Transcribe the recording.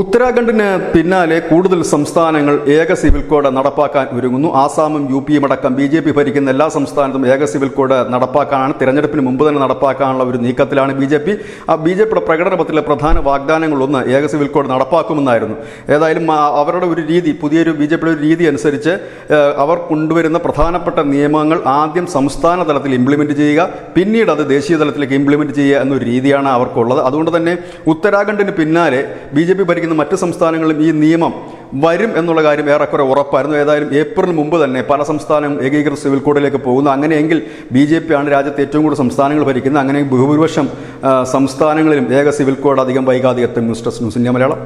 ഉത്തരാഖണ്ഡിന് പിന്നാലെ കൂടുതൽ സംസ്ഥാനങ്ങൾ ഏക സിവിൽ കോഡ് നടപ്പാക്കാൻ ഒരുങ്ങുന്നു. ആസാമും യുപിയും അടക്കം BJP ഭരിക്കുന്ന എല്ലാ സംസ്ഥാനത്തും ഏക സിവിൽ കോഡ് നടപ്പാക്കാനാണ്, തിരഞ്ഞെടുപ്പിന് മുമ്പ് തന്നെ നടപ്പാക്കാനുള്ള ഒരു നീക്കത്തിലാണ് BJP. BJPയുടെ പ്രകടനപത്രത്തിലെ പ്രധാന വാഗ്ദാനങ്ങളൊന്ന് ഏക സിവിൽ കോഡ് നടപ്പാക്കുമെന്നായിരുന്നു. ഏതായാലും അവരുടെ ഒരു രീതി, പുതിയൊരു BJPയുടെ ഒരു രീതി അനുസരിച്ച് അവർ കൊണ്ടുവരുന്ന പ്രധാനപ്പെട്ട നിയമങ്ങൾ ആദ്യം സംസ്ഥാന തലത്തിൽ ഇംപ്ലിമെന്റ് ചെയ്യുക, പിന്നീട് അത് ദേശീയ തലത്തിലേക്ക് ഇംപ്ലിമെന്റ് ചെയ്യുക എന്നൊരു രീതിയാണ് അവർക്കുള്ളത്. അതുകൊണ്ട് തന്നെ ഉത്തരാഖണ്ഡിന് പിന്നാലെ BJP ഭരിക്കുന്ന മറ്റ് സംസ്ഥാനങ്ങളിലും ഈ നിയമം വരും എന്നുള്ള കാര്യം ഏറെക്കുറെ ഉറപ്പായിരുന്നു. ഏതായാലും ഏപ്രിൽ മുമ്പ് തന്നെ പല സംസ്ഥാനവും ഏകീകൃത സിവിൽ കോഡിലേക്ക് പോകുന്നു. അങ്ങനെയെങ്കിൽ BJP ആണ് രാജ്യത്ത് ഏറ്റവും കൂടുതൽ സംസ്ഥാനങ്ങൾ ഭരിക്കുന്നത്. അങ്ങനെ ബഹുഭൂരിപക്ഷം സംസ്ഥാനങ്ങളിലും ഏക സിവിൽ കോഡ് അധികം വൈകാതെ എത്തും. News desk news India Malayalam.